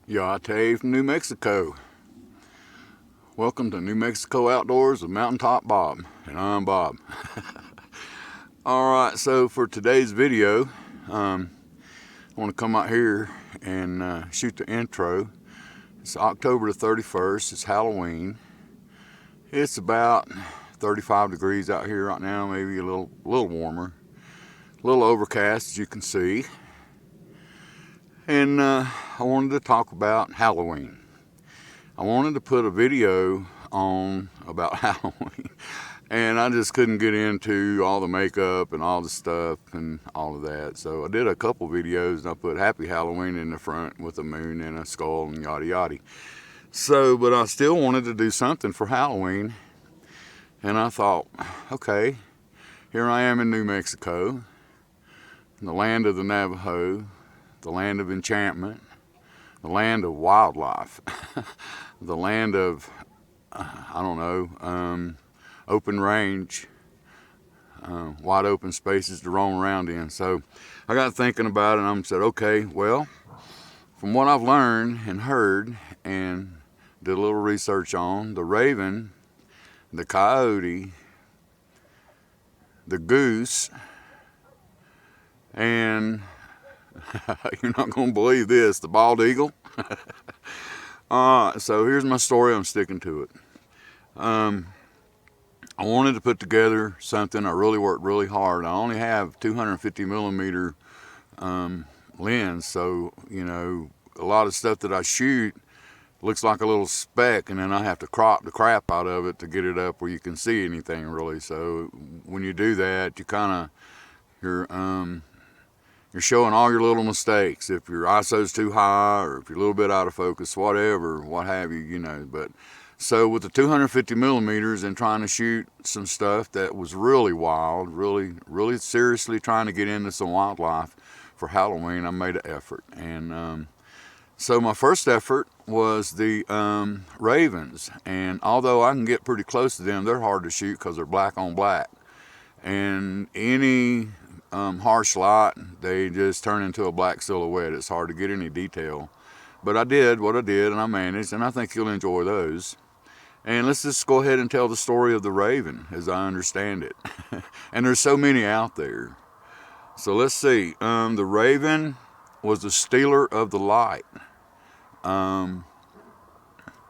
Yate from New Mexico. Welcome to New Mexico Outdoors with Mountaintop Bob, and I'm Bob. Alright, so for today's video, I want to come out here and shoot the intro. It's October the 31st, it's Halloween. It's about 35 degrees out here right now, maybe a little warmer. A little overcast, as you can see. And I wanted to talk about Halloween. I wanted to put a video on about Halloween, and I just couldn't get into all the makeup and all the stuff and all of that. So I did a couple videos and I put Happy Halloween in the front with a moon and a skull and yada yada. So, but I still wanted to do something for Halloween, and I thought, okay, here I am in New Mexico, the land of the Navajo, the land of enchantment, the land of wildlife, the land of, open range, wide open spaces to roam around in. So I got thinking about it, and I said, okay, well, from what I've learned and heard and did a little research on, the raven, the coyote, the goose, and you're not going to believe this, the bald eagle. So here's my story, I'm sticking to it. I wanted to put together something. I really worked really hard. I only have 250 millimeter lens, so you know, a lot of stuff that I shoot looks like a little speck, and then I have to crop the crap out of it to get it up where you can see anything really. So when you do that, you kind of, you're showing all your little mistakes. If your ISO's too high, or if you're a little bit out of focus, whatever, what have you, you know. But so with the 250 millimeters and trying to shoot some stuff that was really wild, really seriously trying to get into some wildlife for Halloween, I made an effort. And so my first effort was the ravens. And although I can get pretty close to them, they're hard to shoot because they're black on black. And any harsh light, they just turn into a black silhouette. It's hard to get any detail. But I did what I did, and I managed, and I think you'll enjoy those. And let's just go ahead and tell the story of the raven as I understand it. And there's so many out there. So let's see. The raven was the stealer of the light. The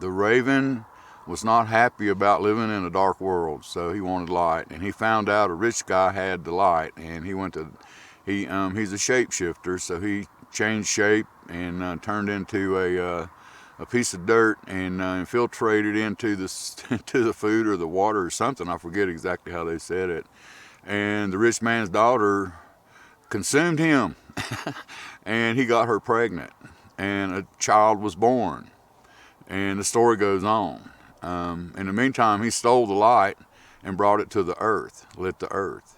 raven was not happy about living in a dark world, so he wanted light. And he found out a rich guy had the light, and he's a shapeshifter, so he changed shape and turned into a piece of dirt and infiltrated into the food or the water or something. I forget exactly how they said it. And the rich man's daughter consumed him, and he got her pregnant, and a child was born. And the story goes on. In the meantime, he stole the light and brought it to the earth, lit the earth.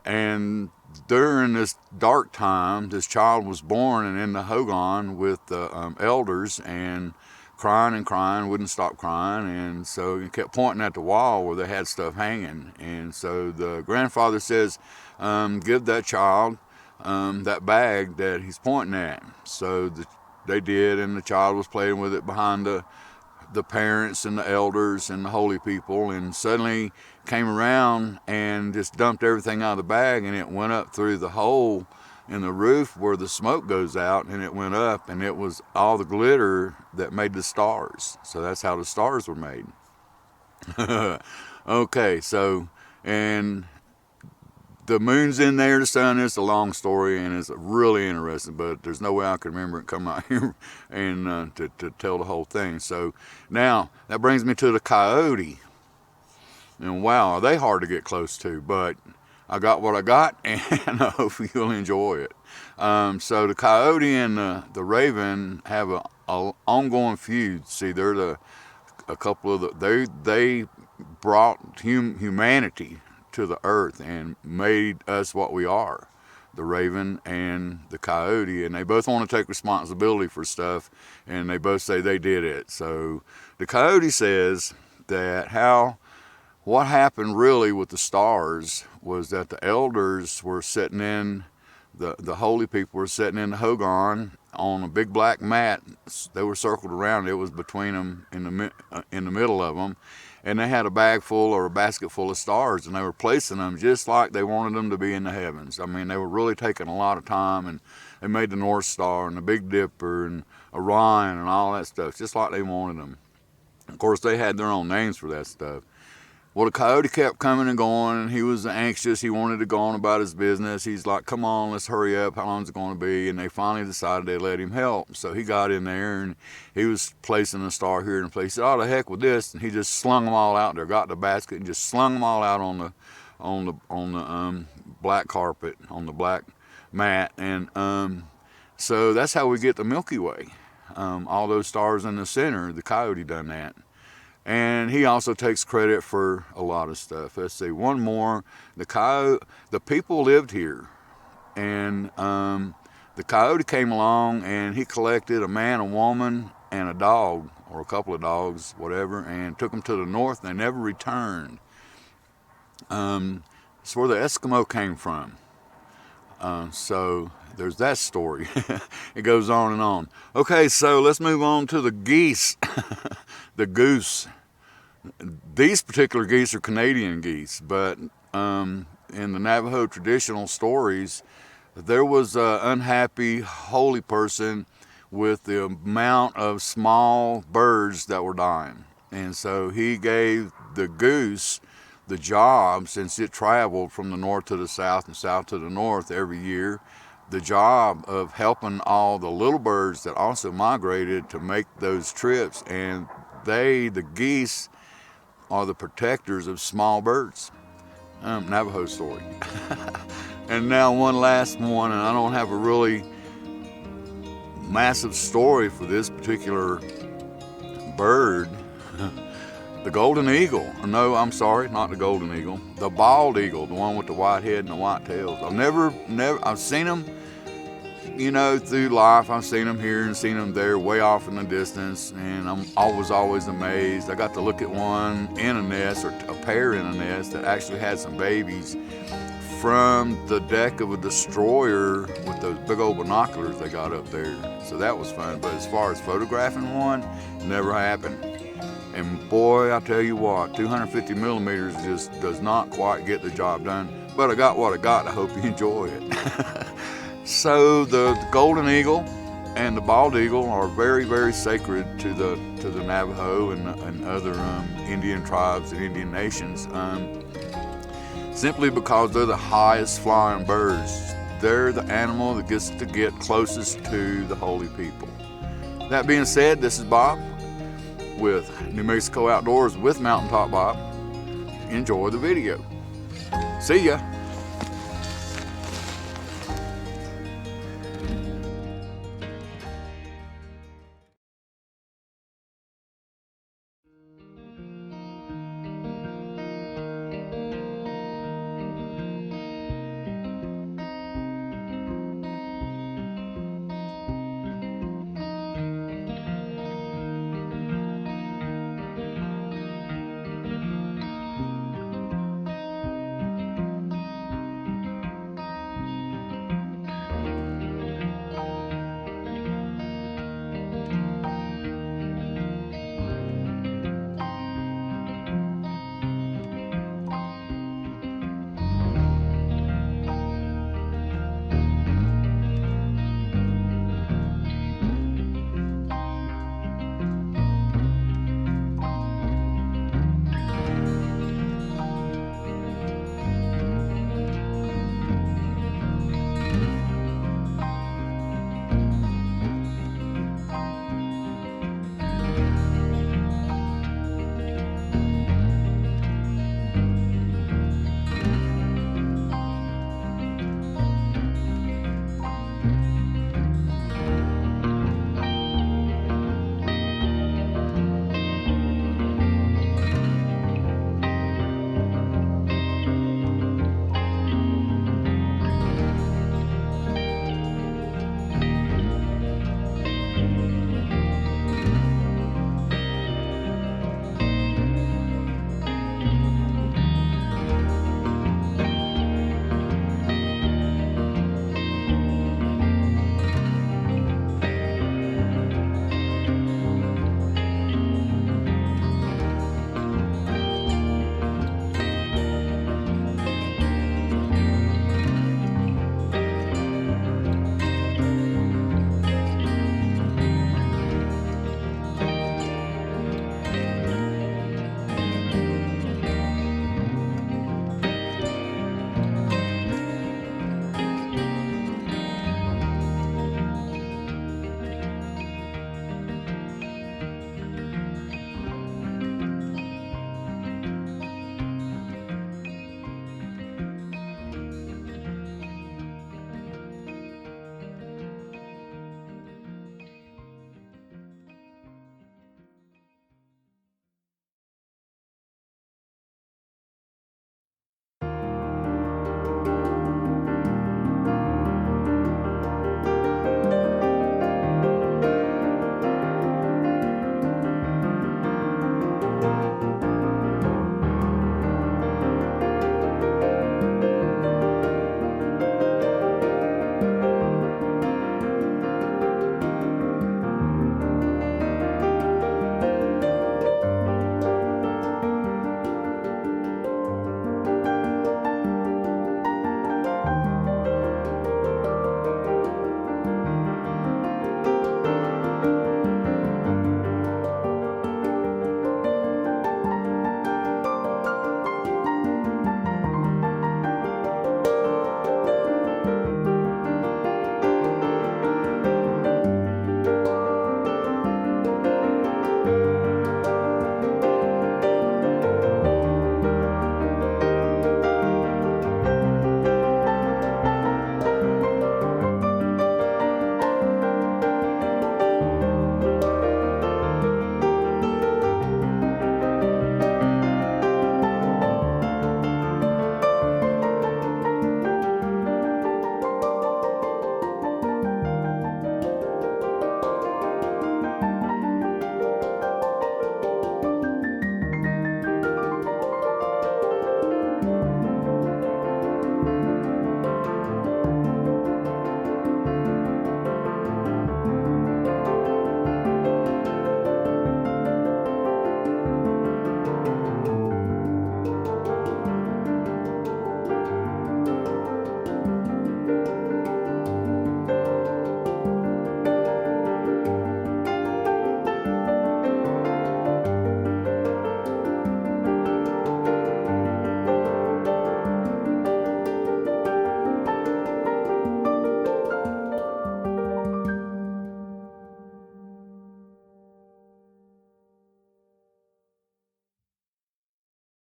And during this dark time, this child was born and in the hogan with the elders and crying, wouldn't stop crying. And so he kept pointing at the wall where they had stuff hanging. And so the grandfather says, give that child that bag that he's pointing at. So they did, and the child was playing with it behind the parents and the elders and the holy people, and suddenly came around and just dumped everything out of the bag, and it went up through the hole in the roof where the smoke goes out, and it went up, and it was all the glitter that made the stars. So that's how the stars were made. Okay, so, and the moon's in there, the sun. It's a long story, and it's really interesting, but there's no way I can remember it, come out here and to tell the whole thing. So now that brings me to the coyote. And wow, are they hard to get close to, but I got what I got, and I hope you'll enjoy it. So the coyote and the raven have a ongoing feud. See, they're a couple of they brought humanity to the earth and made us what we are, the raven and the coyote, and they both want to take responsibility for stuff, and they both say they did it. So the coyote says that what happened really with the stars was that the elders were sitting in the holy people were sitting in the hogan on a big black mat. They were circled around. It was between them in the middle of them, and they had a bag full or a basket full of stars, and they were placing them just like they wanted them to be in the heavens. I mean, they were really taking a lot of time, and they made the North Star and the Big Dipper and Orion and all that stuff just like they wanted them. Of course, they had their own names for that stuff. Well, the coyote kept coming and going, and he was anxious. He wanted to go on about his business. He's like, come on, let's hurry up. How long is it going to be? And they finally decided they'd let him help. So he got in there, and he was placing a star here and place. He said, oh, the heck with this. And he just slung them all out there, got the basket, and just slung them all out on the black carpet, on the black mat. And so that's how we get the Milky Way. All those stars in the center, the coyote done that. And he also takes credit for a lot of stuff. Let's see, one more. The people lived here, and the coyote came along, and he collected a man, a woman, and a dog, or a couple of dogs, whatever, and took them to the north. They never returned. It's where the Eskimo came from. So there's that story. It goes on and on. Okay, so let's move on to the geese. The goose. These particular geese are Canadian geese, but in the Navajo traditional stories, there was an unhappy holy person with the amount of small birds that were dying. And so he gave the goose the job, since it traveled from the north to the south and south to the north every year, the job of helping all the little birds that also migrated to make those trips. And the geese, are the protectors of small birds. Navajo story. And now one last one, and I don't have a really massive story for this particular bird. The golden eagle. No, I'm sorry, not the golden eagle. The bald eagle, the one with the white head and the white tails. I've seen them, you know, through life. I've seen them here and seen them there, way off in the distance, and I'm always amazed. I got to look at one in a nest, or a pair in a nest, that actually had some babies from the deck of a destroyer with those big old binoculars they got up there. So that was fun. But as far as photographing one, never happened. And boy, I tell you what, 250 millimeters just does not quite get the job done. But I got what I got. I hope you enjoy it. So the golden eagle and the bald eagle are very, very sacred to the Navajo and other Indian tribes and Indian nations, simply because they're the highest flying birds. They're the animal that gets to get closest to the holy people. That being said, this is Bob with New Mexico Outdoors with Mountaintop Bob. Enjoy the video. See ya.